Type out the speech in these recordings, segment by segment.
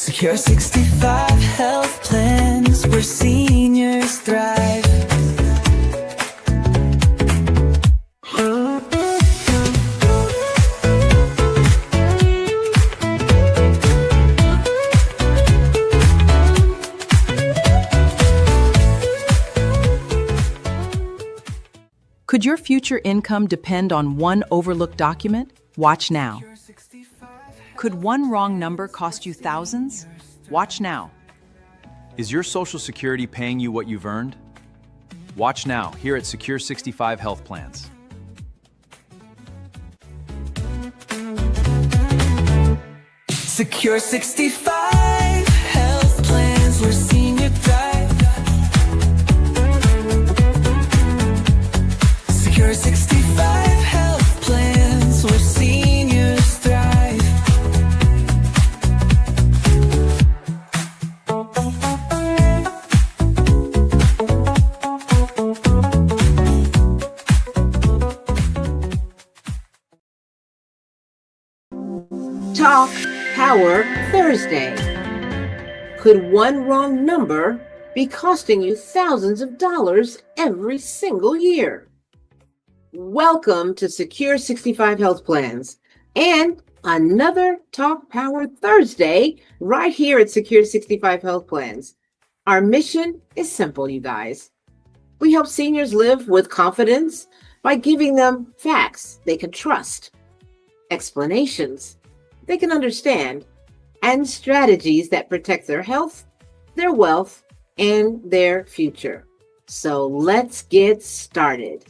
Secure 65 health plans where seniors thrive. Could your future income depend on one overlooked document? Watch now. Could one wrong number cost you thousands? Watch now. Is your Social Security paying you what you've earned? Watch now here at Secure 65 Health Plans. Secure 65 health plans where senior thrive. Secure 65 health plans where seniors thrive. Talk Power Thursday. Could one wrong number be costing you thousands of dollars every single year? Welcome to Secure 65 Health Plans and another Talk Power Thursday right here at Secure 65 Health Plans. Our mission is simple, you guys. We help seniors live with confidence by giving them facts they can trust, explanations they can understand, and strategies that protect their health, their wealth, and their future. So let's get started.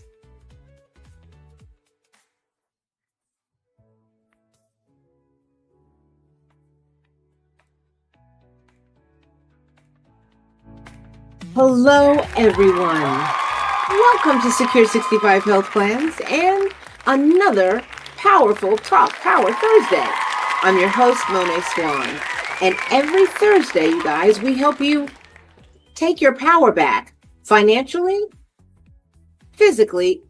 Hello, everyone. Welcome to Secure 65 Health Plans and another powerful Talk Power Thursday. I'm your host, Monet Swan, and every Thursday, you guys, we help you take your power back financially, physically,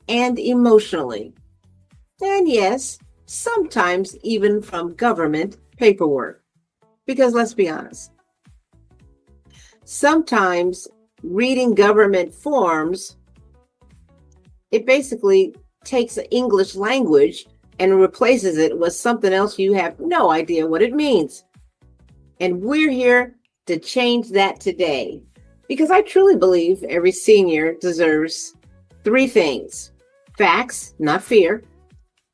and emotionally. And yes, sometimes even from government paperwork. Because let's be honest, sometimes reading government forms, it basically takes English language and replaces it with something else you have no idea what it means. And we're here to change that today because I truly believe every senior deserves three things: facts, not fear;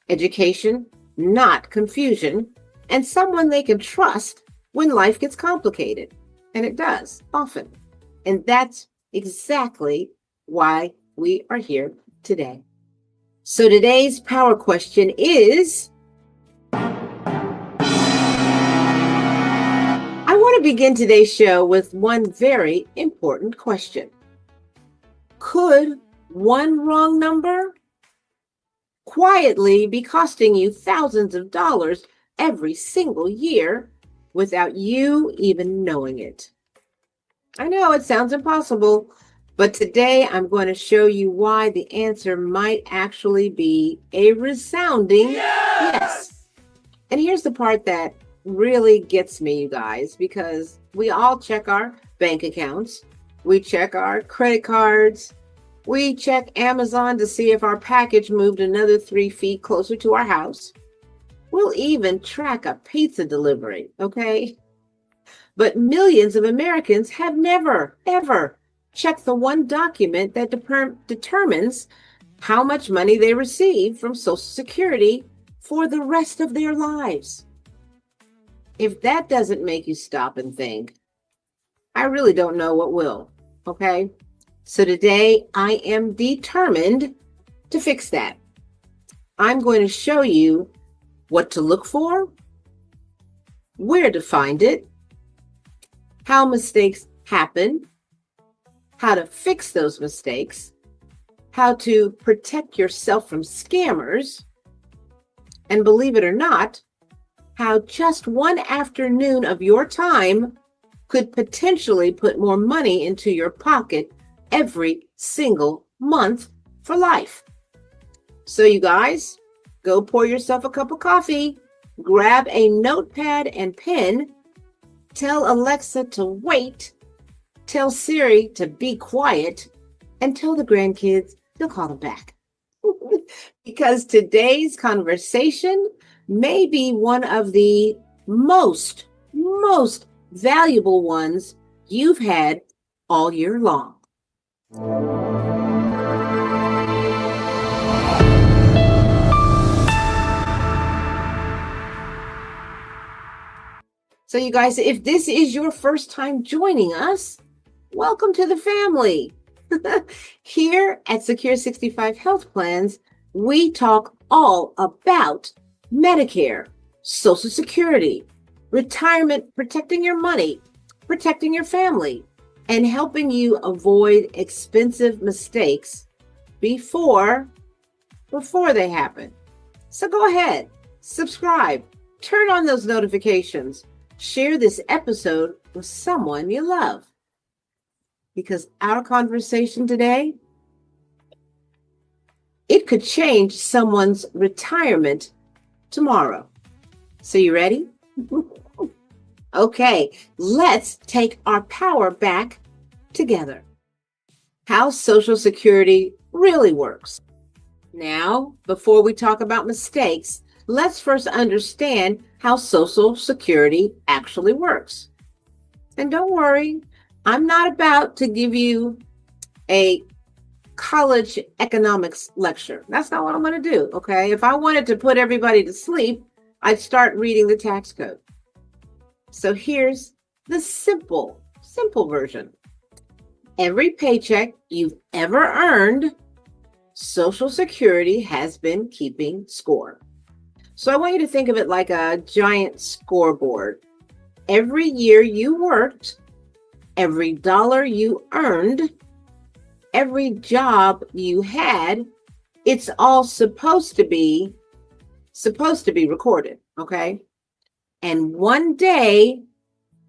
education, not confusion; and someone they can trust when life gets complicated. And it does often. And that's exactly why we are here today. So today's power question is, I want to begin today's show with one very important question. Could one wrong number quietly be costing you thousands of dollars every single year without you even knowing it? I know it sounds impossible, but today I'm going to show you why the answer might actually be a resounding yes. And here's the part that really gets me, you guys, because we all check our bank accounts, we check our credit cards, we check Amazon to see if our package moved another 3 feet closer to our house. We'll even track a pizza delivery, okay? But millions of Americans have never, ever checked the one document that determines how much money they receive from Social Security for the rest of their lives. If that doesn't make you stop and think, I really don't know what will, okay? So today I am determined to fix that. I'm going to show you what to look for, where to find it, how mistakes happen, how to fix those mistakes, how to protect yourself from scammers, and believe it or not, how just one afternoon of your time could potentially put more money into your pocket every single month for life. So you guys, go pour yourself a cup of coffee, grab a notepad and pen, Tell Alexa to wait. Tell Siri to be quiet. And tell the grandkids to call them back. Because today's conversation may be one of the most valuable ones you've had all year long. So you guys, if this is your first time joining us, welcome to the family. Here at Secure 65 Health Plans, we talk all about Medicare, Social Security, retirement, protecting your money, protecting your family, and helping you avoid expensive mistakes before they happen. So go ahead, subscribe, turn on those notifications, share this episode with someone you love. Because our conversation today, it could change someone's retirement tomorrow. So you ready? Okay, let's take our power back together. How Social Security really works. Now, before we talk about mistakes, let's first understand how Social Security actually works. And don't worry, I'm not about to give you a college economics lecture. That's not what I'm going to do, okay? If I wanted to put everybody to sleep, I'd start reading the tax code. So here's the simple version. Every paycheck you've ever earned, Social Security has been keeping score. So I want you to think of it like a giant scoreboard. Every year you worked, every dollar you earned, every job you had, it's all supposed to be recorded, okay? And one day,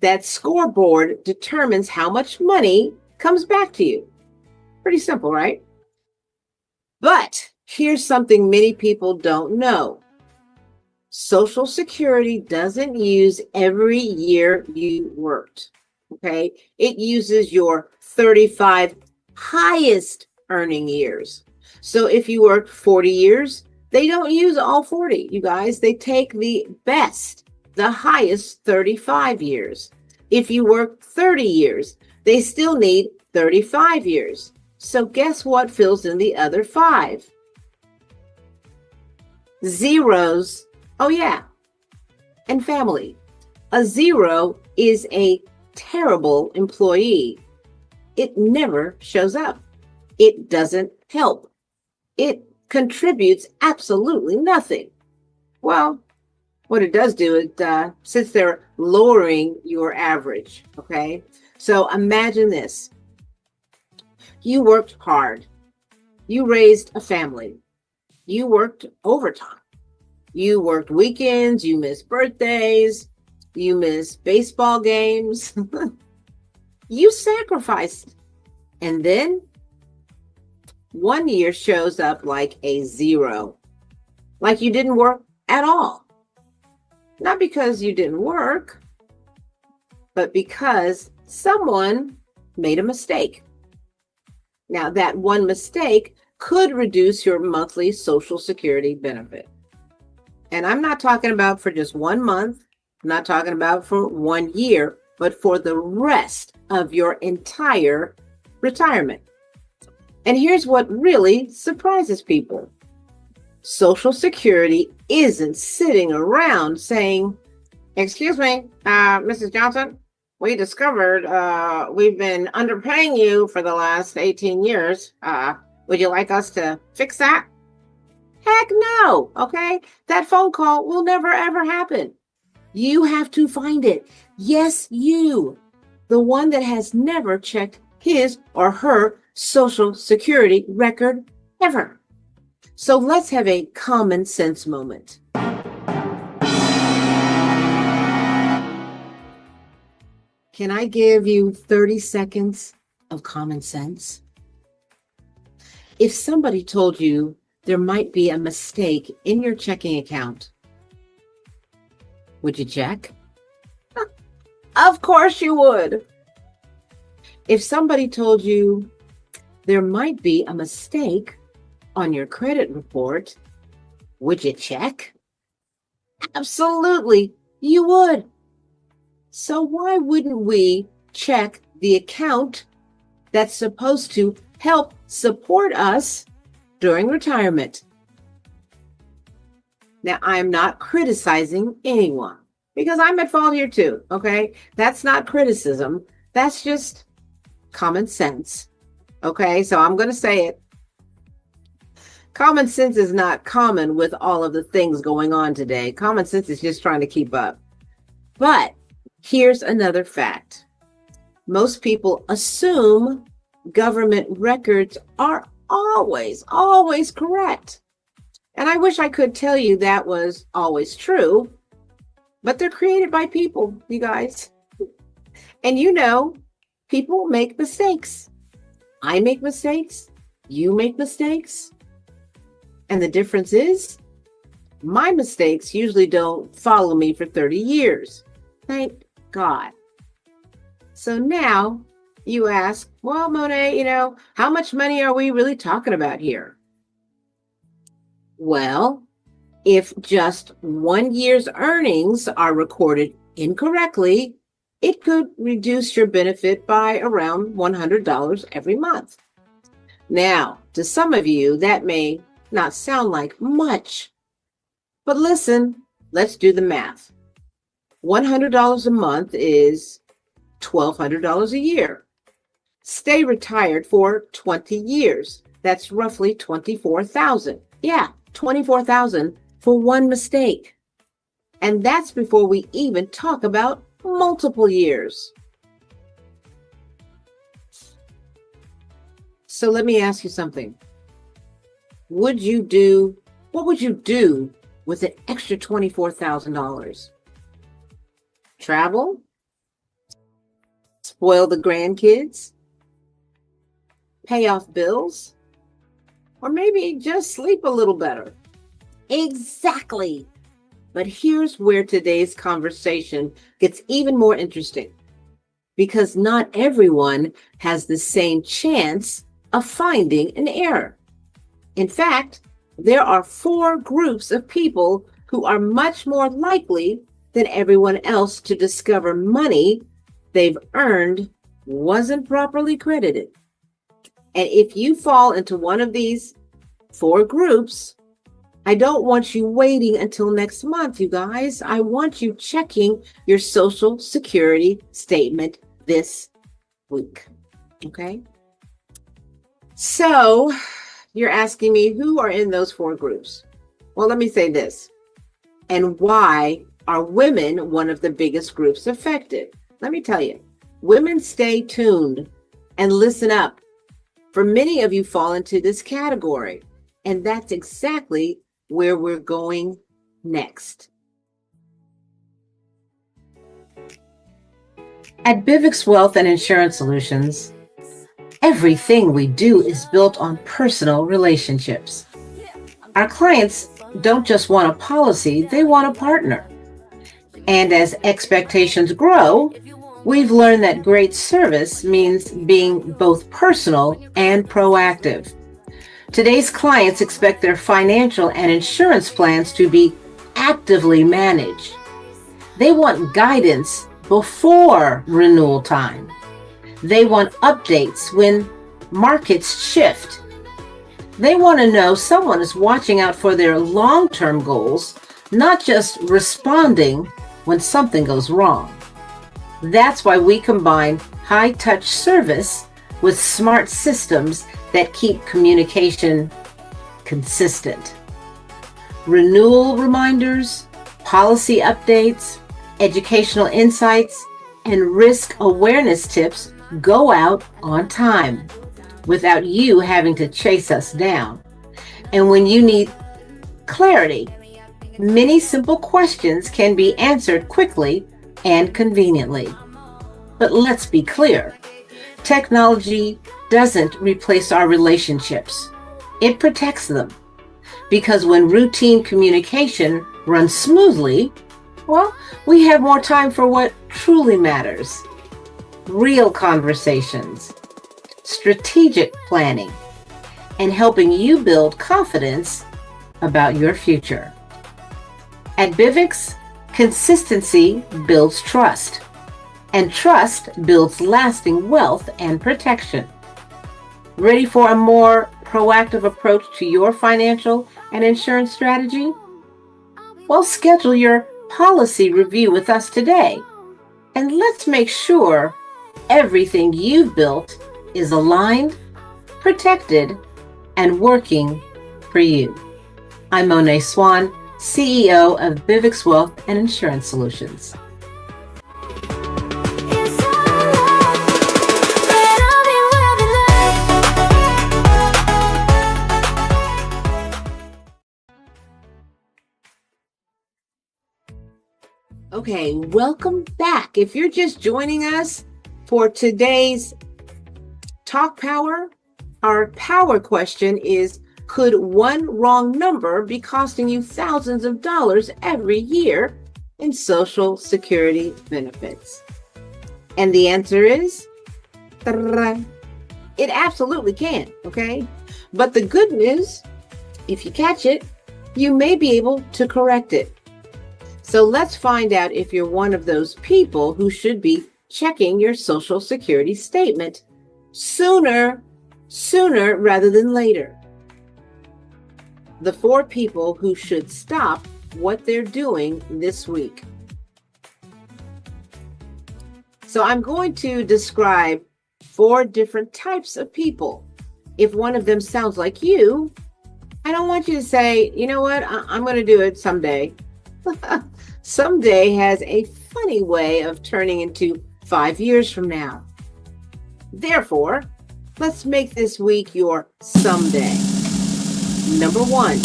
that scoreboard determines how much money comes back to you. Pretty simple, right? But here's something many people don't know. Social Security doesn't use every year you worked, okay? It uses your 35 highest earning years. So if you worked 40 years, they don't use all 40, you guys. They take the best, the highest 35 years. If you work 30 years, they still need 35 years. So guess what fills in the other 5? Zeros. Oh yeah. And family. A zero is a terrible employee. It never shows up. It doesn't help. It contributes absolutely nothing. Well, what it does do is since they're lowering your average, okay? So imagine this. You worked hard. You raised a family. You worked overtime. You worked weekends. You missed birthdays. You missed baseball games. You sacrificed. And then 1 year shows up like a zero. Like you didn't work at all. Not because you didn't work, but because someone made a mistake. Now, that one mistake could reduce your monthly Social Security benefit. And I'm not talking about for just 1 month. I'm not talking about for 1 year, but for the rest of your entire retirement. And here's what really surprises people. Social Security isn't sitting around saying, "Excuse me, Mrs. Johnson, we discovered we've been underpaying you for the last 18 years. Would you like us to fix that?" Heck no, okay? That phone call will never ever happen. You have to find it. Yes, you, the one that has never checked his or her Social Security record ever. So let's have a common sense moment. Can I give you 30 seconds of common sense? If somebody told you there might be a mistake in your checking account, would you check? Of course you would. If somebody told you there might be a mistake on your credit report, would you check? Absolutely, you would. So why wouldn't we check the account that's supposed to help support us during retirement? Now, I'm not criticizing anyone because I'm at fault here too, okay? That's not criticism. That's just common sense, okay? So I'm going to say it. Common sense is not common with all of the things going on today. Common sense is just trying to keep up. But here's another fact. Most people assume government records are always correct. And I wish I could tell you that was always true, but they're created by people, you guys. And you know, people make mistakes. I make mistakes. You make mistakes. And the difference is, my mistakes usually don't follow me for 30 years. Thank God. So now you ask, well, Monet, how much money are we really talking about here? Well, if just 1 year's earnings are recorded incorrectly, it could reduce your benefit by around $100 every month. Now, to some of you, that may not sound like much, but listen, let's do the math. $100 a month is $1,200 a year. Stay retired for 20 years. That's roughly $24,000. Yeah, $24,000 for one mistake. And that's before we even talk about multiple years. So let me ask you something. What would you do with an extra $24,000? Travel? Spoil the grandkids? Pay off bills? Or maybe just sleep a little better? Exactly. But here's where today's conversation gets even more interesting, because not everyone has the same chance of finding an error. In fact, there are 4 groups of people who are much more likely than everyone else to discover money they've earned wasn't properly credited. And if you fall into one of these 4 groups, I don't want you waiting until next month, you guys. I want you checking your Social Security statement this week. Okay? So you're asking me who are in those 4 groups? Well, let me say this. And why are women one of the biggest groups affected? Let me tell you, women, stay tuned and listen up. For many of you fall into this category, and that's exactly where we're going next. At Bivix Wealth and Insurance Solutions, everything we do is built on personal relationships. Our clients don't just want a policy, they want a partner. And as expectations grow, we've learned that great service means being both personal and proactive. Today's clients expect their financial and insurance plans to be actively managed. They want guidance before renewal time. They want updates when markets shift. They want to know someone is watching out for their long-term goals, not just responding when something goes wrong. That's why we combine high-touch service with smart systems that keep communication consistent. Renewal reminders, policy updates, educational insights, and risk awareness tips go out on time without you having to chase us down. And when you need clarity, many simple questions can be answered quickly and conveniently. But let's be clear, technology doesn't replace our relationships. It protects them. Because when routine communication runs smoothly, well, we have more time for what truly matters, real conversations, strategic planning, and helping you build confidence about your future. At Bivix, consistency builds trust, and trust builds lasting wealth and protection. Ready for a more proactive approach to your financial and insurance strategy? Well, schedule your policy review with us today, and let's make sure everything you've built is aligned, protected, and working for you. I'm Monet Swan, CEO of Bivix Wealth and Insurance Solutions. Okay, welcome back. If you're just joining us for today's Talk Power, our power question is, could one wrong number be costing you thousands of dollars every year in Social Security benefits? And the answer is, it absolutely can, okay? But the good news, if you catch it, you may be able to correct it. So let's find out if you're one of those people who should be checking your Social Security statement sooner rather than later. The 4 people who should stop what they're doing this week. So I'm going to describe 4 different types of people. If one of them sounds like you, I don't want you to say, you know what, I'm going to do it someday. Someday has a funny way of turning into 5 years from now. Therefore, let's make this week your someday. Number 1,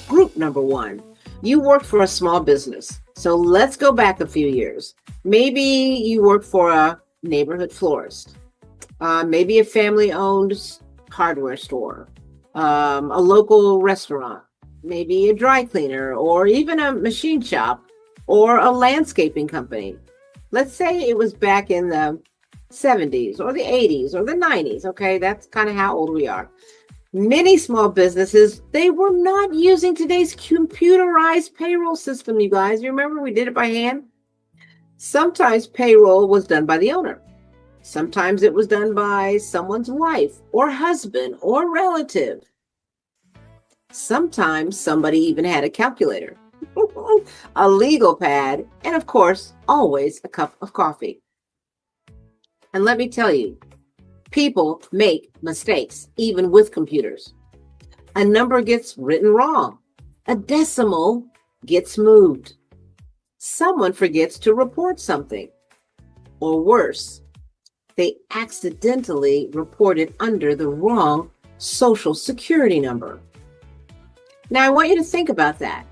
group number 1. You work for a small business. So let's go back a few years. Maybe you work for a neighborhood florist, maybe a family-owned hardware store, a local restaurant, maybe a dry cleaner, or even a machine shop, or a landscaping company. Let's say it was back in the 70s or the 80s or the 90s. Okay, that's kind of how old we are. Many small businesses, they were not using today's computerized payroll system, you guys. You remember we did it by hand? Sometimes payroll was done by the owner. Sometimes it was done by someone's wife or husband or relative. Sometimes somebody even had a calculator, a legal pad, and of course, always a cup of coffee. And let me tell you, people make mistakes, even with computers. A number gets written wrong. A decimal gets moved. Someone forgets to report something. Or worse, they accidentally reported under the wrong Social Security number. Now, I want you to think about that.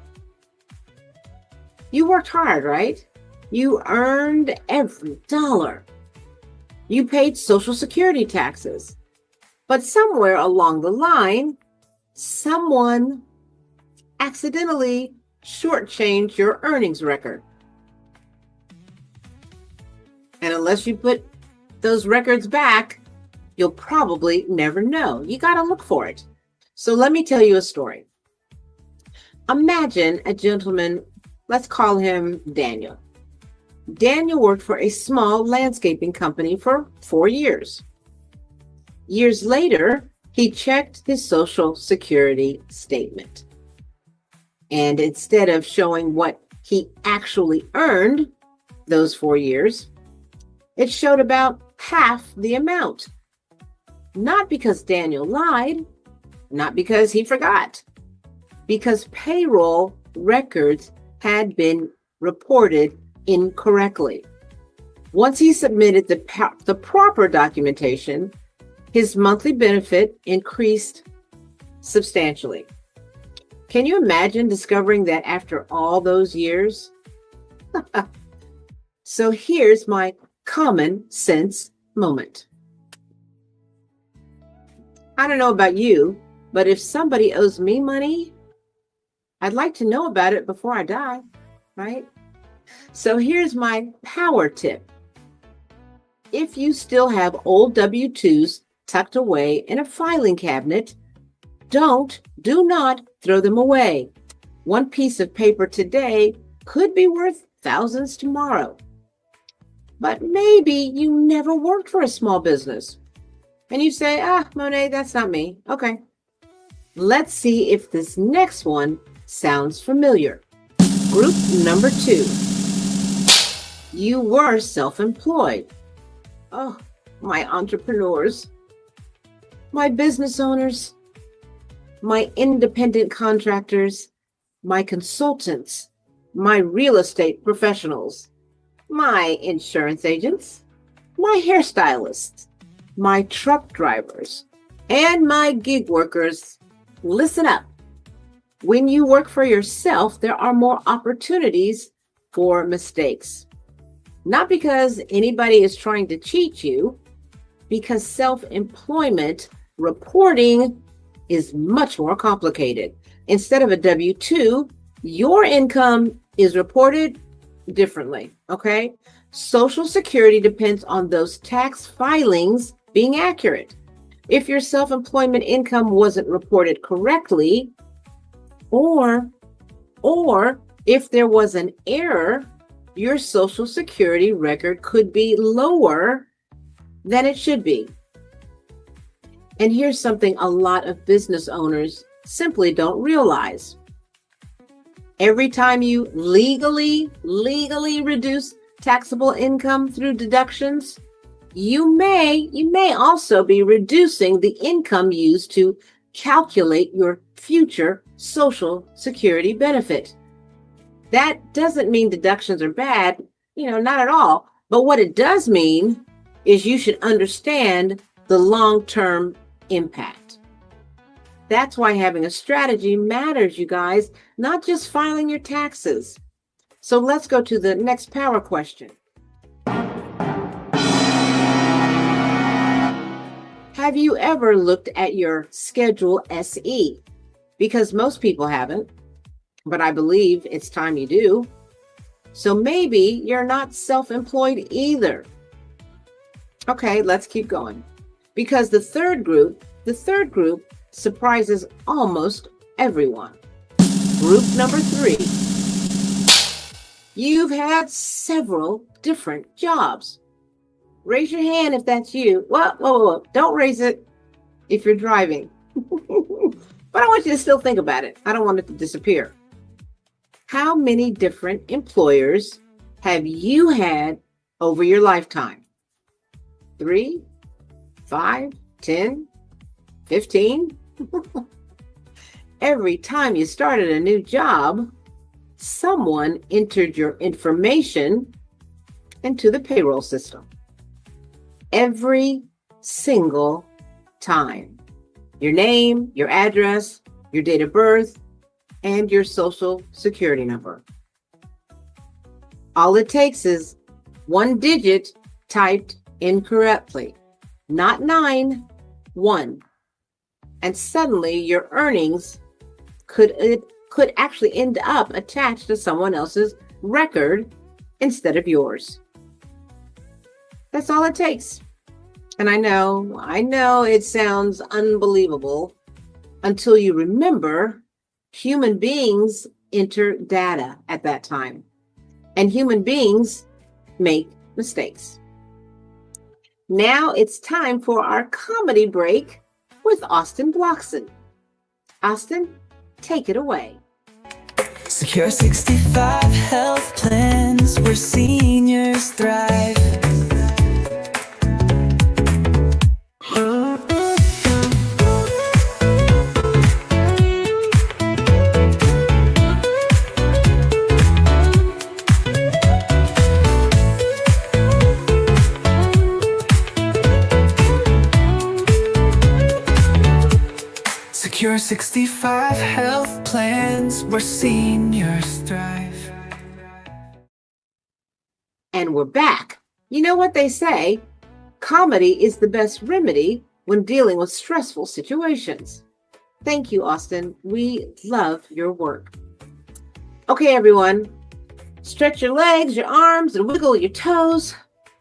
You worked hard, right? You earned every dollar. You paid Social Security taxes. But somewhere along the line, someone accidentally shortchanged your earnings record. And unless you put those records back, you'll probably never know. You got to look for it. So let me tell you a story. Imagine a gentleman, let's call him Daniel. Daniel worked for a small landscaping company for 4 years. Years later, he checked his Social Security statement. And instead of showing what he actually earned those 4 years, it showed about half the amount. Not because Daniel lied, not because he forgot, because payroll records had been reported incorrectly. Once he submitted the proper documentation, his monthly benefit increased substantially. Can you imagine discovering that after all those years? So here's my common sense moment. I don't know about you, but if somebody owes me money, I'd like to know about it before I die, right? So here's my power tip. If you still have old W-2s tucked away in a filing cabinet, do not throw them away. One piece of paper today could be worth thousands tomorrow. But maybe you never worked for a small business. And you say, Monet, that's not me. Okay. Let's see if this next one sounds familiar. Group number 2. You were self-employed. Oh, my entrepreneurs, my business owners, my independent contractors, my consultants, my real estate professionals, my insurance agents, my hairstylists, my truck drivers, and my gig workers. Listen up. When you work for yourself, there are more opportunities for mistakes. Not because anybody is trying to cheat you, because self-employment reporting is much more complicated. Instead of a W-2, your income is reported differently, okay? Social Security depends on those tax filings being accurate. If your self-employment income wasn't reported correctly, or if there was an error, your Social Security record could be lower than it should be. And here's something a lot of business owners simply don't realize. Every time you legally reduce taxable income through deductions, you may also be reducing the income used to calculate your future Social Security benefit. That doesn't mean deductions are bad, not at all. But what it does mean is you should understand the long-term impact. That's why having a strategy matters, you guys, not just filing your taxes. So let's go to the next power question. Have you ever looked at your Schedule SE? Because most people haven't, but I believe it's time you do. So maybe you're not self-employed either. Okay, let's keep going. Because the third group surprises almost everyone. Group number 3. You've had several different jobs. Raise your hand if that's you. Whoa. Don't raise it if you're driving. But I want you to still think about it. I don't want it to disappear. How many different employers have you had over your lifetime? 3, 5, 10, 15? Every time you started a new job, someone entered your information into the payroll system. Every single time. Your name, your address, your date of birth, and your Social Security number. All it takes is one digit typed incorrectly, not 9, 1. And suddenly your earnings could actually end up attached to someone else's record instead of yours. That's all it takes. And I know it sounds unbelievable until you remember human beings enter data at that time, and human beings make mistakes. Now it's time for our comedy break with Austin Blockson. Austin, take it away. Secure 65 health plans where seniors thrive. Secure 65 health plans where seniors thrive. And we're back. You know what they say? Comedy is the best remedy when dealing with stressful situations. Thank you, Austin. We love your work. Okay, everyone. Stretch your legs, your arms, and wiggle your toes.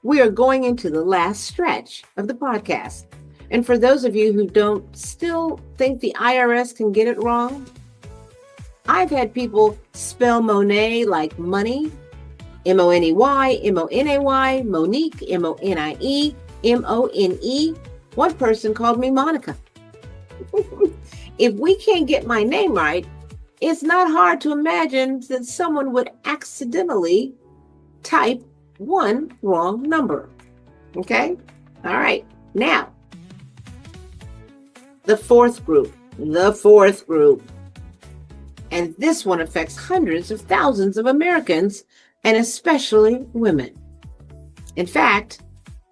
We are going into the last stretch of the podcast. And for those of you who don't still think the IRS can get it wrong, I've had people spell Monet like money, M-O-N-E-Y, M-O-N-A-Y, Monique, M-O-N-I-E, M-O-N-E. One person called me Monica. If we can't get my name right, it's not hard to imagine that someone would accidentally type one wrong number. Okay? All right. Now, the fourth group. And this one affects hundreds of thousands of Americans, and especially women. In fact,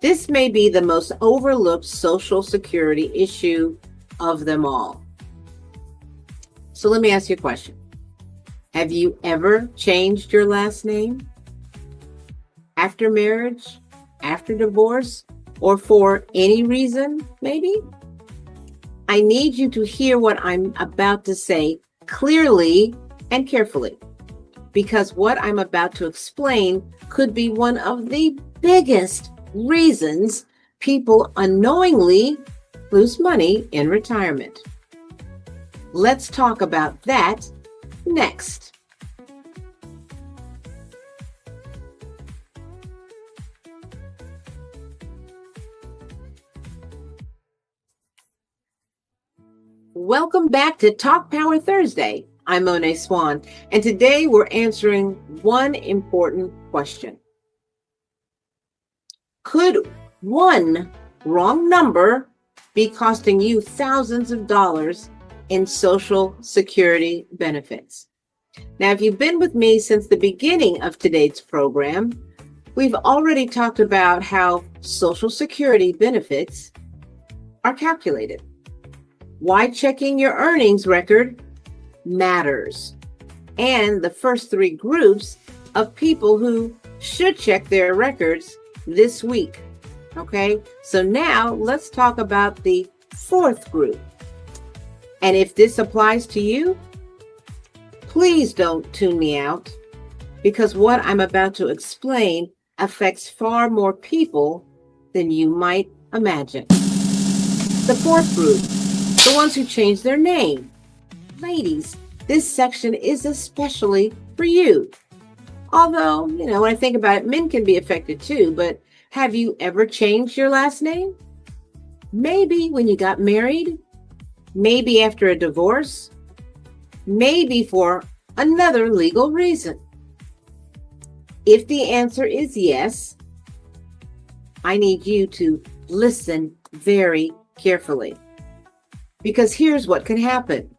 this may be the most overlooked Social Security issue of them all. So let me ask you a question. Have you ever changed your last name? After marriage, after divorce, or for any reason, maybe? I need you to hear what I'm about to say clearly and carefully, because what I'm about to explain could be one of the biggest reasons people unknowingly lose money in retirement. Let's talk about that next. Welcome back to Talk Power Thursday. I'm Monet Swan, and today we're answering one important question. Could one wrong number be costing you thousands of dollars in Social Security benefits? Now, if you've been with me since the beginning of today's program, we've already talked about how Social Security benefits are calculated, why checking your earnings record matters, and the first three groups of people who should check their records this week. Okay, so now let's talk about the fourth group. And if this applies to you, please don't tune me out, because what I'm about to explain affects far more people than you might imagine. The fourth group, the ones who change their name. Ladies, this section is especially for you. Although, when I think about it, men can be affected too, but have you ever changed your last name? Maybe when you got married, maybe after a divorce, maybe for another legal reason. If the answer is yes, I need you to listen very carefully, because here's what can happen.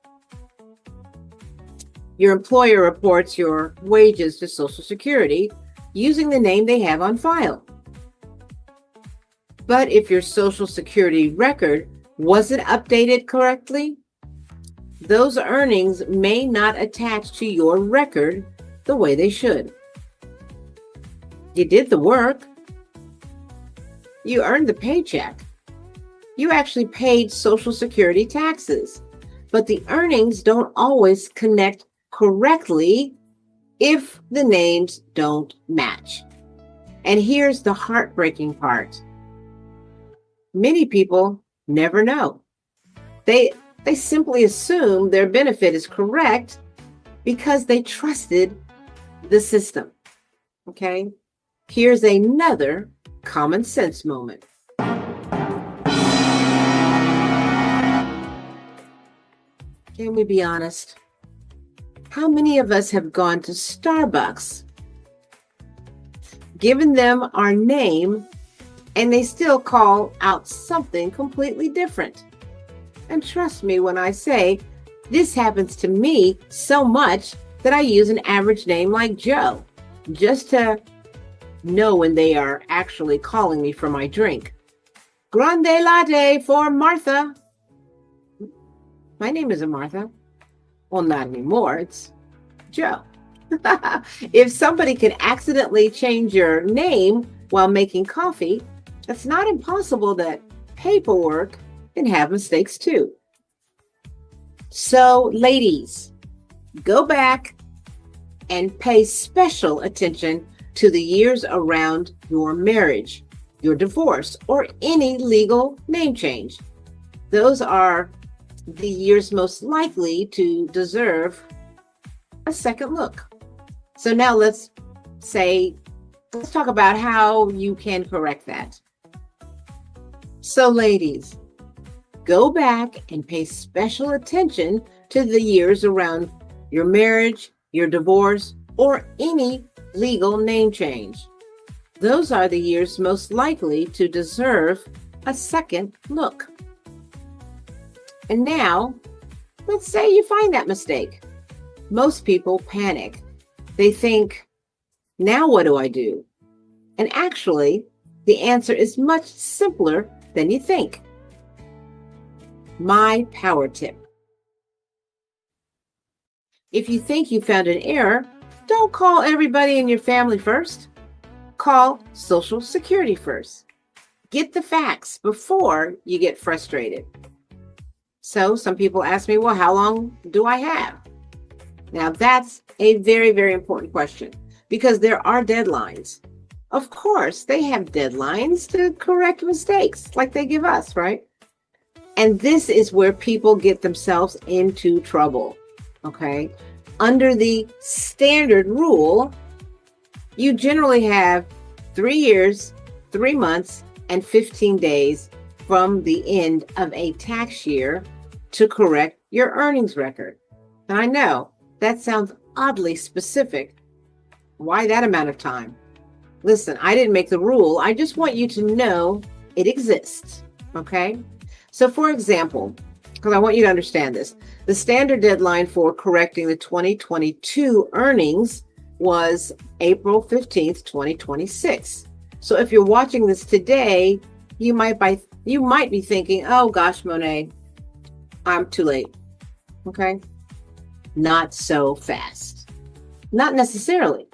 Your employer reports your wages to Social Security using the name they have on file. But if your Social Security record wasn't updated correctly, those earnings may not attach to your record the way they should. You did the work. You earned the paycheck. You actually paid Social Security taxes, but the earnings don't always connect correctly if the names don't match. And here's the heartbreaking part. Many people never know. They simply assume their benefit is correct because they trusted the system. Okay? Here's another common sense moment. Can we be honest? How many of us have gone to Starbucks, given them our name, and they still call out something completely different? And trust me when I say this happens to me so much that I use an average name like Joe, just to know when they are actually calling me for my drink. Grande latte for Martha. My name isn't Martha. Well, not anymore. It's Joe. If somebody can accidentally change your name while making coffee, it's not impossible that paperwork can have mistakes too. So, ladies, go back and pay special attention to the years around your marriage, your divorce, or any legal name change. Those are the years most likely to deserve a second look. So now let's talk about how you can correct that. So ladies, go back and pay special attention to the years around your marriage, your divorce, or any legal name change. Those are the years most likely to deserve a second look. And now, let's say you find that mistake. Most people panic. They think, now what do I do? And actually, the answer is much simpler than you think. My power tip. If you think you found an error, don't call everybody in your family first. Call Social Security first. Get the facts before you get frustrated. So some people ask me, well, how long do I have? Now that's a very, very important question because there are deadlines. Of course, they have deadlines to correct mistakes like they give us, right? And this is where people get themselves into trouble, okay? Under the standard rule, you generally have 3 years, 3 months, and 15 days from the end of a tax year to correct your earnings record. And I know that sounds oddly specific. Why that amount of time? Listen, I didn't make the rule. I just want you to know it exists, okay? So for example, because I want you to understand this, the standard deadline for correcting the 2022 earnings was April 15th, 2026. So if you're watching this today, you might be thinking, oh gosh, Monet, I'm too late. Okay? Not so fast. Not necessarily.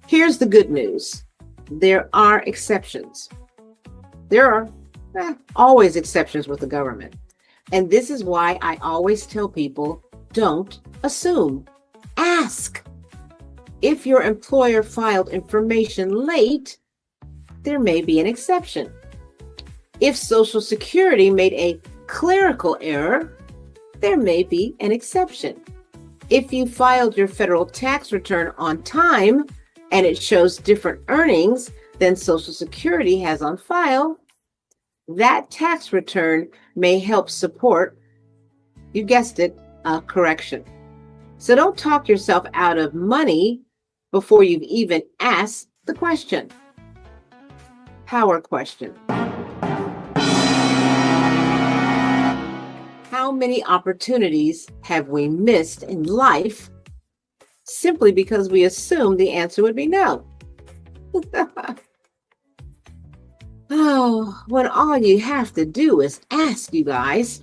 Here's the good news. There are exceptions. There are always exceptions with the government. And this is why I always tell people, don't assume. Ask. If your employer filed information late, there may be an exception. If Social Security made a clerical error, there may be an exception. If you filed your federal tax return on time and it shows different earnings than Social Security has on file, that tax return may help support, you guessed it, a correction. So don't talk yourself out of money before you've even asked the question. Power question. How many opportunities have we missed in life simply because we assumed the answer would be no? Oh, when all you have to do is ask, you guys.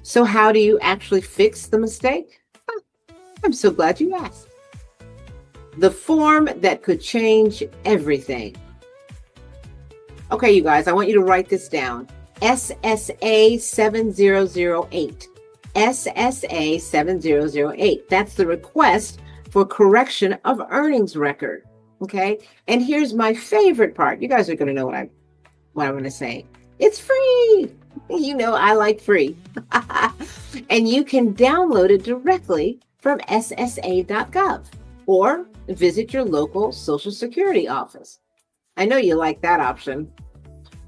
So how do you actually fix the mistake? I'm so glad you asked. The form that could change everything. Okay, you guys, I want you to write this down. SSA 7008. SSA 7008. That's the request for correction of earnings record. Okay, and here's my favorite part. You guys are going to know what I'm going to say. It's free. You know, I like free. And you can download it directly from ssa.gov or visit your local Social Security office. I know you like that option.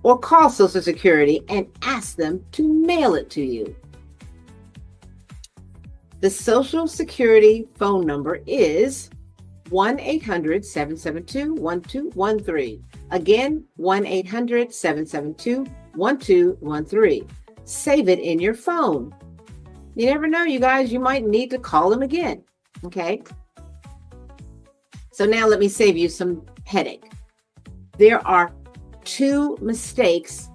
Or call Social Security and ask them to mail it to you. The Social Security phone number is 1-800-772-1213. Again, 1-800-772-1213. Save it in your phone. You never know, you guys, you might need to call them again. Okay? So now let me save you some headache. There are 2 mistakes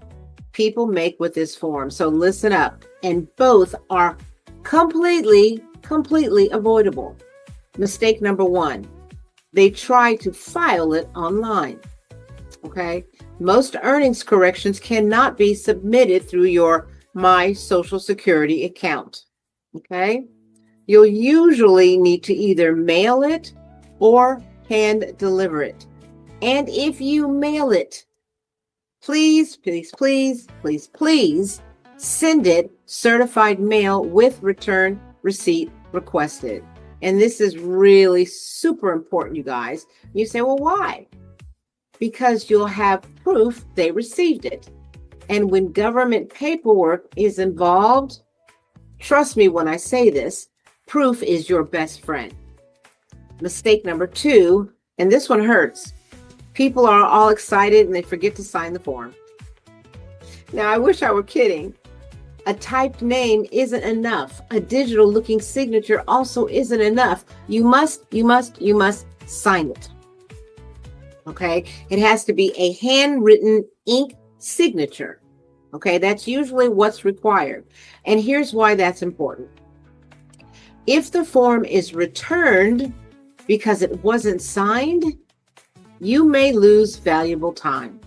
people make with this form. So listen up. And both are completely avoidable. Mistake number 1, they try to file it online. Okay. Most earnings corrections cannot be submitted through your My Social Security account. Okay. You'll usually need to either mail it or hand deliver it. And if you mail it, please, please, please, please, please send it certified mail with return receipt requested. And this is really super important, you guys. You say, well, why? Because you'll have proof they received it. And when government paperwork is involved, trust me when I say this, proof is your best friend. Mistake number 2, and this one hurts. People are all excited and they forget to sign the form. Now, I wish I were kidding. A typed name isn't enough. A digital looking signature also isn't enough. You must sign it. Okay? It has to be a handwritten ink signature. Okay? That's usually what's required. And here's why that's important. If the form is returned because it wasn't signed, you may lose valuable time.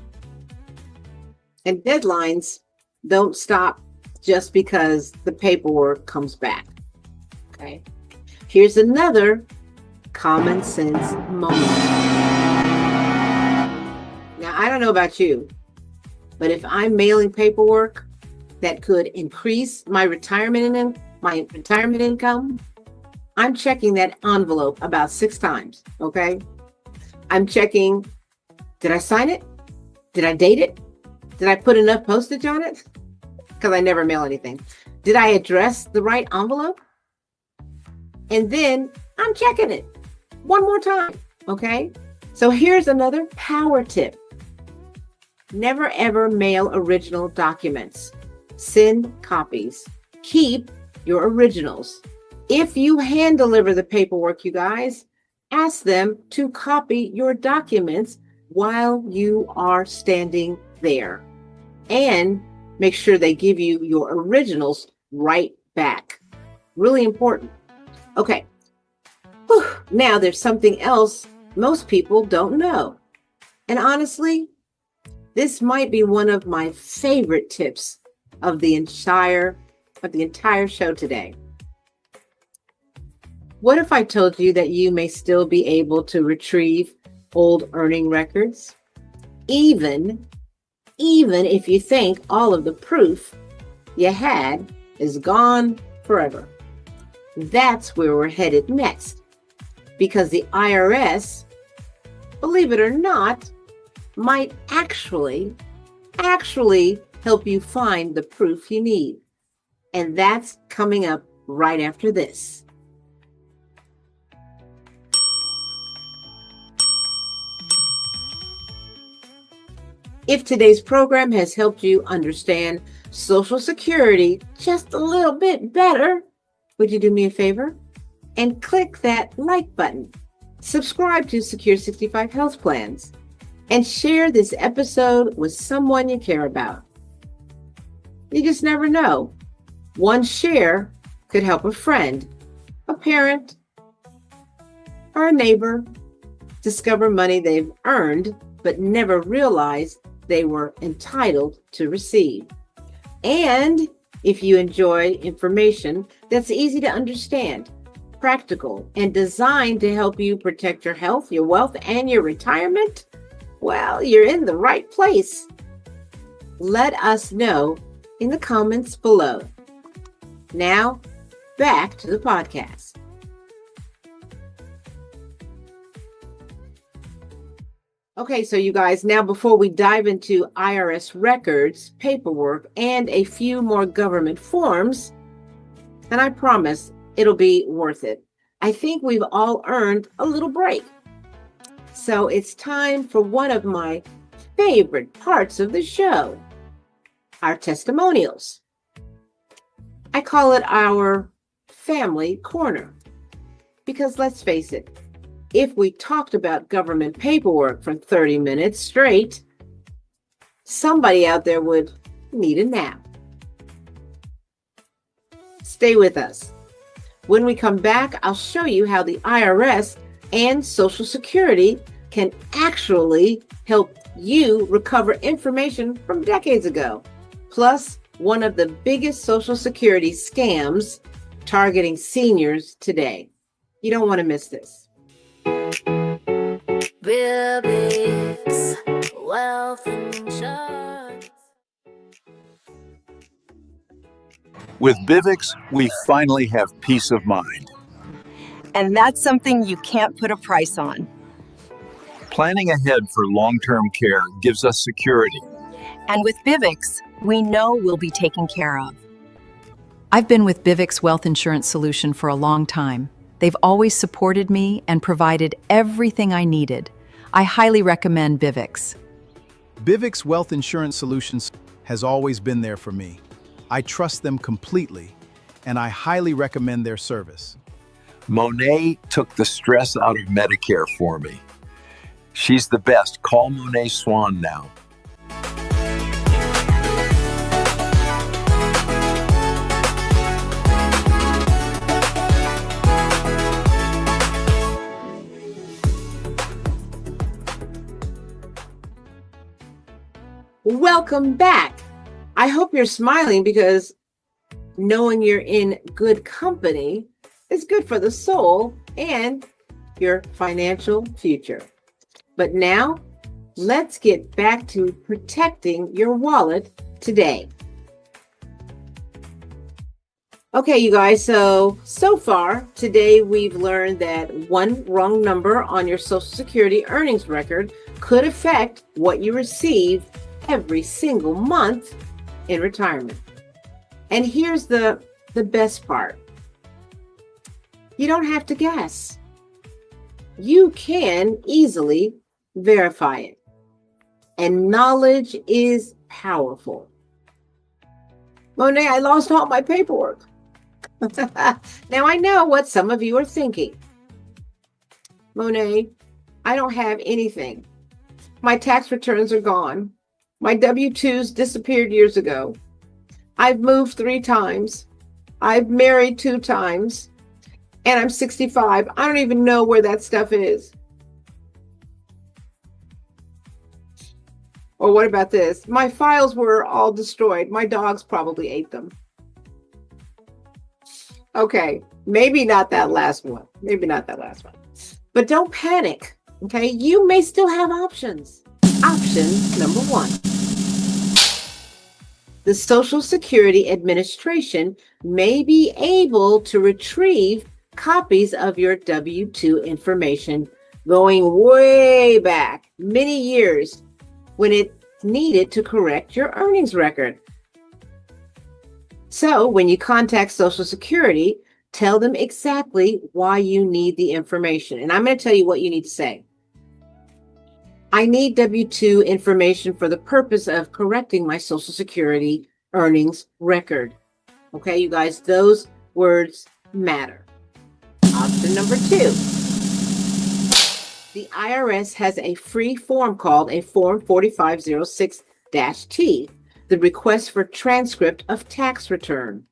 And deadlines don't stop just because the paperwork comes back. Okay. Here's another common sense moment. Now, I don't know about you, but if I'm mailing paperwork that could increase my retirement income, I'm checking that envelope about 6 times. Okay. I'm checking, did I sign it? Did I date it? Did I put enough postage on it? Because I never mail anything. Did I address the right envelope? And then I'm checking it one more time, okay? So here's another power tip. Never ever mail original documents. Send copies. Keep your originals. If you hand deliver the paperwork, you guys, ask them to copy your documents while you are standing there. And make sure they give you your originals right back. Really important. Okay. Whew. Now there's something else most people don't know. And honestly, this might be one of my favorite tips of the entire show today. What if I told you that you may still be able to retrieve old earning records, even if you think all of the proof you had is gone forever? That's where we're headed next, because the IRS, believe it or not, might actually help you find the proof you need. And that's coming up right after this. If today's program has helped you understand Social Security just a little bit better, would you do me a favor and click that like button, subscribe to Secure 65 Health Plans, and share this episode with someone you care about. You just never know. One share could help a friend, a parent, or a neighbor discover money they've earned but never realized they were entitled to receive. And if you enjoy information that's easy to understand, practical, and designed to help you protect your health, your wealth, and your retirement, well, you're in the right place. Let us know in the comments below. Now, back to the podcast. Okay, so you guys, now before we dive into IRS records, paperwork, and a few more government forms, and I promise it'll be worth it, I think we've all earned a little break. So it's time for one of my favorite parts of the show, our testimonials. I call it our family corner, because let's face it, if we talked about government paperwork for 30 minutes straight, somebody out there would need a nap. Stay with us. When we come back, I'll show you how the IRS and Social Security can actually help you recover information from decades ago. Plus, one of the biggest Social Security scams targeting seniors today. You don't want to miss this. Bibby's Wealth Insurance. With Bivix, we finally have peace of mind. And that's something you can't put a price on. Planning ahead for long-term care gives us security. And with Bivix, we know we'll be taken care of. I've been with Bivix Wealth Insurance Solution for a long time. They've always supported me and provided everything I needed. I highly recommend Bivix. Bivix Wealth Insurance Solutions has always been there for me. I trust them completely, and I highly recommend their service. Monet took the stress out of Medicare for me. She's the best. Call Monet Swan now. Welcome back. I hope you're smiling because knowing you're in good company is good for the soul and your financial future. But now, let's get back to protecting your wallet today. Okay, you guys, so far today we've learned that one wrong number on your Social Security earnings record could affect what you receive every single month in retirement. And here's the best part. You don't have to guess. You can easily verify it. And knowledge is powerful. Monet, I lost all my paperwork. Now I know what some of you are thinking. Monet, I don't have anything. My tax returns are gone. My W-2s disappeared years ago. I've moved 3 times. I've married 2 times. And I'm 65. I don't even know where that stuff is. Or what about this? My files were all destroyed. My dogs probably ate them. Okay, maybe not that last one. Maybe not that last one. But don't panic, okay? You may still have options. Option number 1. The Social Security Administration may be able to retrieve copies of your W-2 information going way back many years when it's needed to correct your earnings record. So when you contact Social Security, tell them exactly why you need the information. And I'm going to tell you what you need to say. I need W-2 information for the purpose of correcting my Social Security earnings record. Okay, you guys, those words matter. Option number 2. The IRS has a free form called a Form 4506-T, the request for transcript of tax return.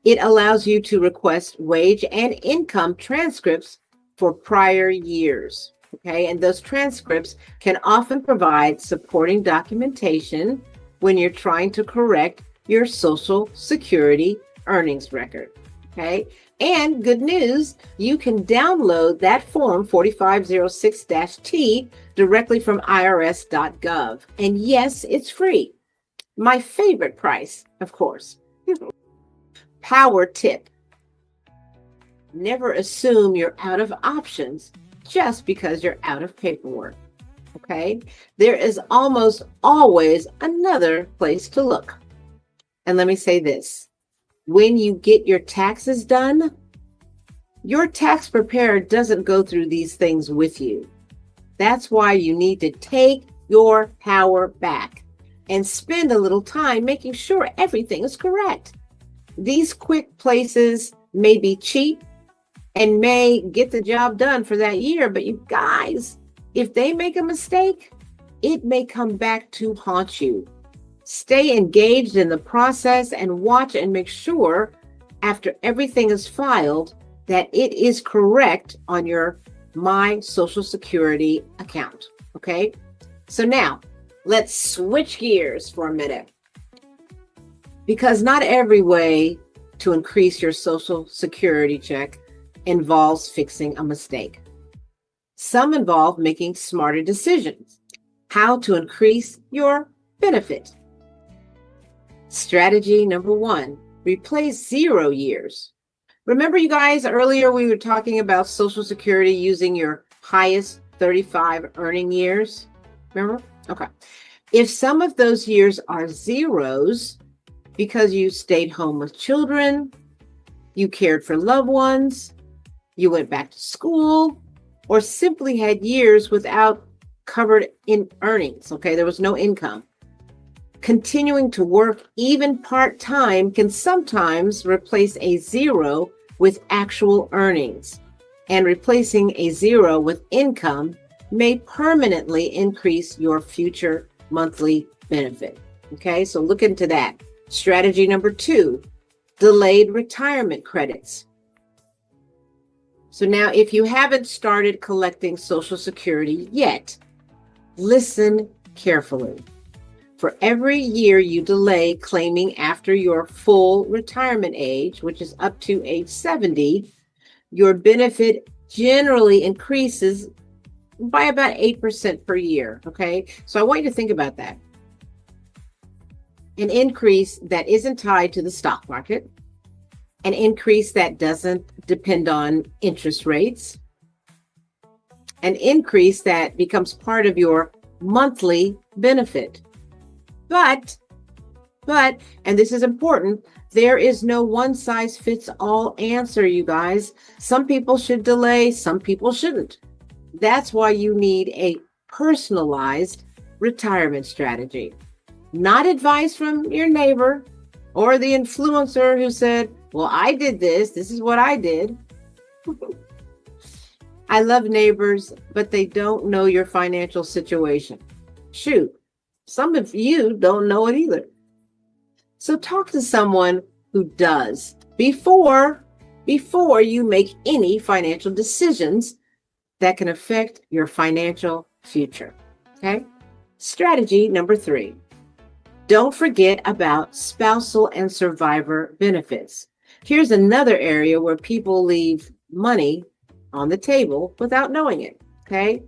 It allows you to request wage and income transcripts for prior years. Okay, and those transcripts can often provide supporting documentation when you're trying to correct your Social Security earnings record. Okay, and good news, you can download that Form 4506-T directly from irs.gov. And yes, it's free. My favorite price, of course. Power tip. Never assume you're out of options just because you're out of paperwork. Okay? There is almost always another place to look. And let me say this. When you get your taxes done, your tax preparer doesn't go through these things with you. That's why you need to take your power back and spend a little time making sure everything is correct. These quick places may be cheap and may get the job done for that year, but you guys, if they make a mistake, it may come back to haunt you. Stay engaged in the process and watch and make sure after everything is filed that it is correct on your My Social Security account. Okay, so now let's switch gears for a minute, because not every way to increase your Social Security check involves fixing a mistake. Some involve making smarter decisions. How to increase your benefit. Strategy number 1, replace 0 years. Remember, you guys, earlier we were talking about Social Security using your highest 35 earning years. Remember? Okay. If some of those years are zeros because you stayed home with children, you cared for loved ones, you went back to school, or simply had years without covered in earnings, okay? There was no income. Continuing to work even part-time can sometimes replace a 0 with actual earnings, and replacing a 0 with income may permanently increase your future monthly benefit. Okay, so look into that. Strategy number 2, delayed retirement credits. So now, if you haven't started collecting Social Security yet, listen carefully. For every year you delay claiming after your full retirement age, which is up to age 70, your benefit generally increases by about 8% per year, okay? So I want you to think about that. An increase that isn't tied to the stock market, an increase that doesn't depend on interest rates, an increase that becomes part of your monthly benefit. But, and this is important, there is no one-size-fits-all answer, you guys. Some people should delay, some people shouldn't. That's why you need a personalized retirement strategy. Not advice from your neighbor or the influencer who said, well, I did this. This is what I did. I love neighbors, but they don't know your financial situation. Shoot, some of you don't know it either. So talk to someone who does before you make any financial decisions that can affect your financial future. Okay? Strategy number 3. Don't forget about spousal and survivor benefits. Here's another area where people leave money on the table without knowing it. Okay?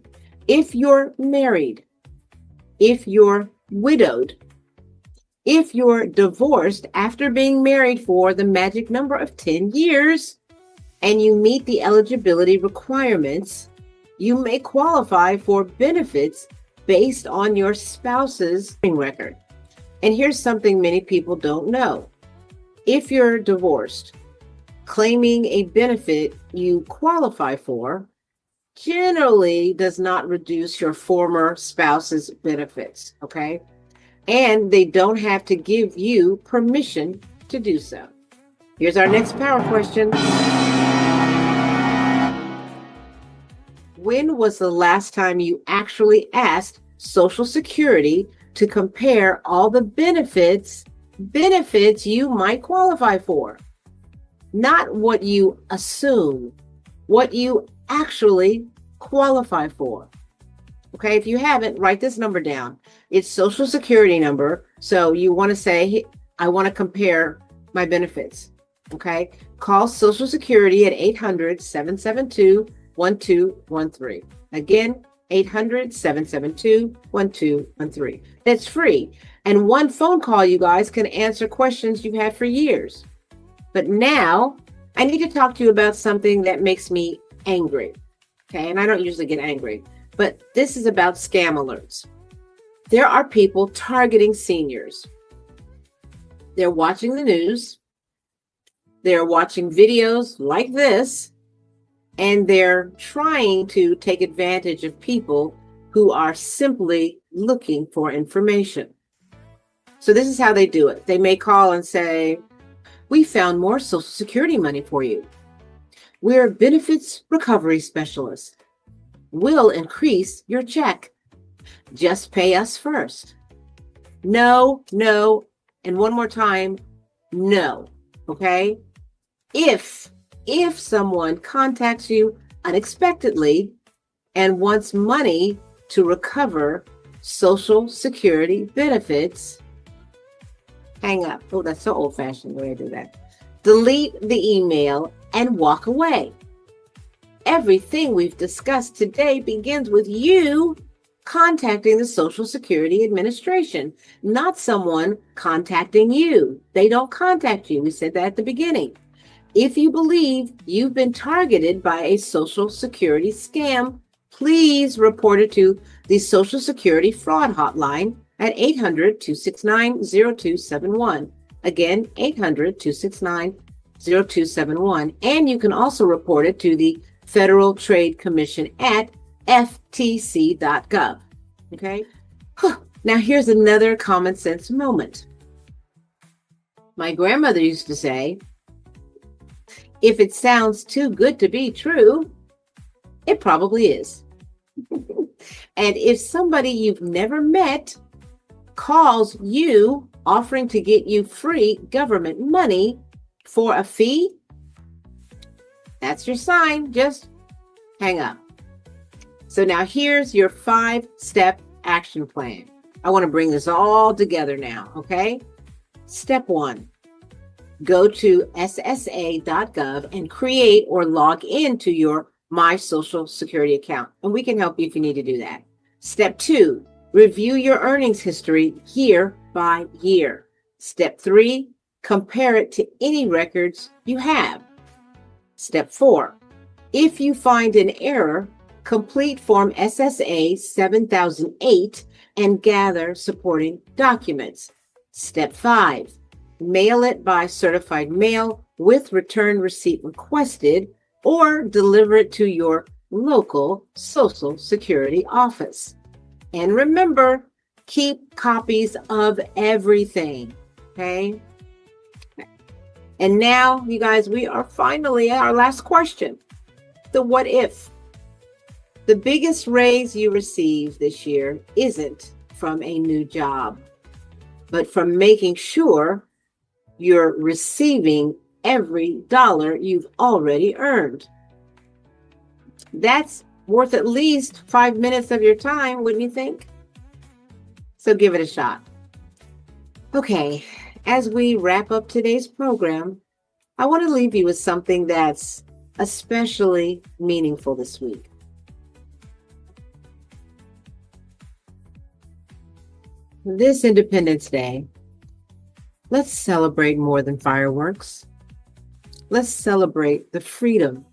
If you're married, if you're widowed, if you're divorced after being married for the magic number of 10 years, and you meet the eligibility requirements, you may qualify for benefits based on your spouse's record. And here's something many people don't know. If you're divorced, claiming a benefit you qualify for generally does not reduce your former spouse's benefits, okay? And they don't have to give you permission to do so. Here's our next power question. When was the last time you actually asked Social Security to compare all the benefits you might qualify for? Not what you assume, what you actually qualify for. Okay, if you haven't, write this number down. It's Social Security number. So you want to say, hey, I want to compare my benefits. Okay, call Social Security at 800-772-1213. Again, 800-772-1213. It's free. And one phone call, you guys, can answer questions you've had for years. But now I need to talk to you about something that makes me angry. Okay, and I don't usually get angry, but this is about scam alerts. There are people targeting seniors. They're watching the news. They're watching videos like this, and they're trying to take advantage of people who are simply looking for information. So this is how they do it. They may call and say, we found more Social Security money for you. We're benefits recovery specialists. We'll increase your check. Just pay us first. No, and one more time, no, okay? If someone contacts you unexpectedly and wants money to recover Social Security benefits, hang up. Oh, that's so old-fashioned the way I do that. Delete the email and walk away. everything we've discussed today begins with you contacting the Social Security Administration, not someone contacting you. They don't contact you. We said that at the beginning. If you believe you've been targeted by a Social Security scam, please report it to the Social Security Fraud Hotline at 800-269-0271. Again, 800-269-0271. And you can also report it to the Federal Trade Commission at ftc.gov. Okay? Now here's another common sense moment. My grandmother used to say, if it sounds too good to be true, it probably is. And if somebody you've never met calls you offering to get you free government money for a fee, that's your sign. Just hang up. So now here's your 5-step action plan. I want to bring this all together now, okay? Step 1, go to ssa.gov and create or log into your My Social Security account. And we can help you if you need to do that. Step 2, review your earnings history year by year. Step 3, compare it to any records you have. Step 4, if you find an error, complete Form SSA 7008 and gather supporting documents. Step 5, mail it by certified mail with return receipt requested, or deliver it to your local Social Security office. And remember, keep copies of everything, okay? And now, you guys, we are finally at our last question. The what if. The biggest raise you receive this year isn't from a new job, but from making sure you're receiving every dollar you've already earned. That's worth at least 5 minutes of your time, wouldn't you think? So give it a shot. Okay, as we wrap up today's program, I want to leave you with something that's especially meaningful this week. This Independence Day, let's celebrate more than fireworks. Let's celebrate the freedom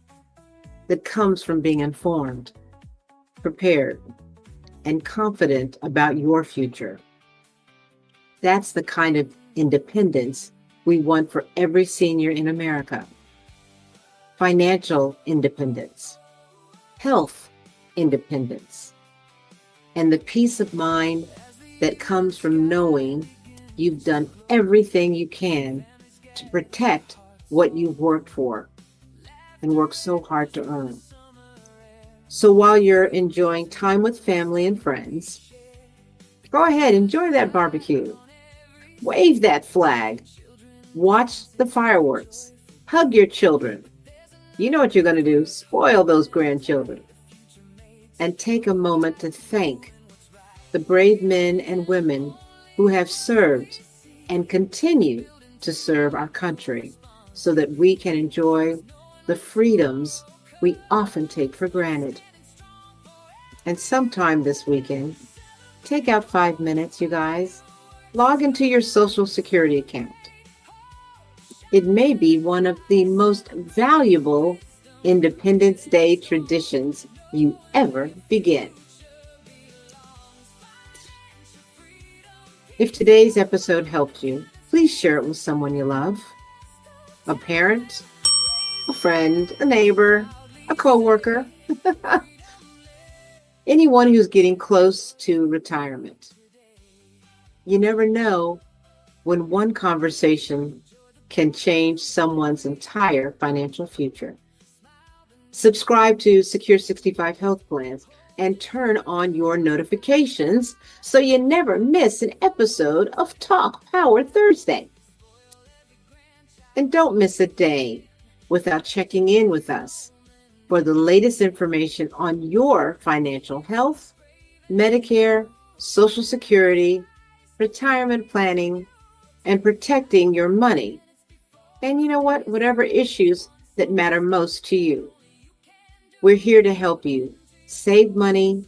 that comes from being informed, prepared, and confident about your future. That's the kind of independence we want for every senior in America. Financial independence, health independence, and the peace of mind that comes from knowing you've done everything you can to protect what you've worked for and worked so hard to earn. So while you're enjoying time with family and friends, go ahead, enjoy that barbecue. Wave that flag. Watch the fireworks. Hug your children. You know what you're going to do. Spoil those grandchildren. And take a moment to thank the brave men and women who have served and continue to serve our country so that we can enjoy the freedoms we often take for granted. And sometime this weekend, take out 5 minutes, you guys. Log into your Social Security account. It may be one of the most valuable Independence Day traditions you ever begin. If today's episode helped you, please share it with someone you love. A parent, a friend, a neighbor, a coworker, anyone who's getting close to retirement. You never know when one conversation can change someone's entire financial future. Subscribe to Secure 65 Health Plans and turn on your notifications so you never miss an episode of Talk Power Thursday. And don't miss a day without checking in with us for the latest information on your financial health, Medicare, Social Security, retirement planning, and protecting your money. And you know what? Whatever issues that matter most to you. We're here to help you save money,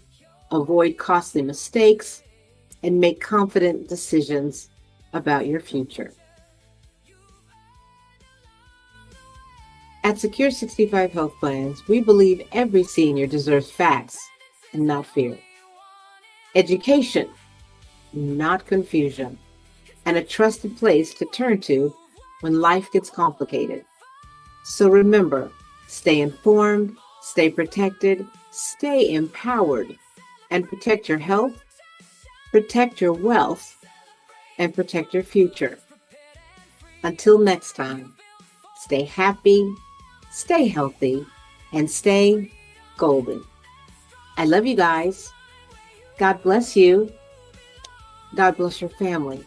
avoid costly mistakes, and make confident decisions about your future. At Secure 65 Health Plans, we believe every senior deserves facts and not fear. Education, not confusion, and a trusted place to turn to when life gets complicated. So remember, stay informed, stay protected, stay empowered, and protect your health, protect your wealth, and protect your future. Until next time, stay happy, stay healthy, and stay golden. I love you guys. God bless you. God bless your family.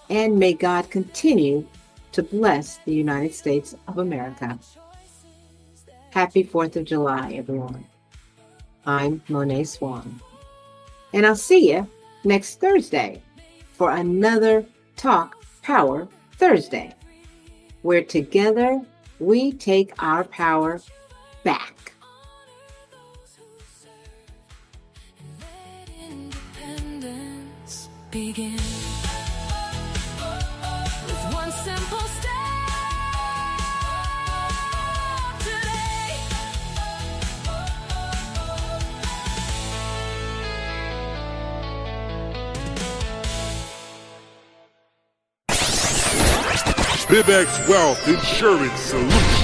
And may God continue to bless the United States of America. Happy 4th of July, everyone. I'm Monet Swan. And I'll see you next Thursday for another Talk Power Thursday, where together we take our power back. Let independence begin with one simple step today. Bivex Wealth Insurance Solutions.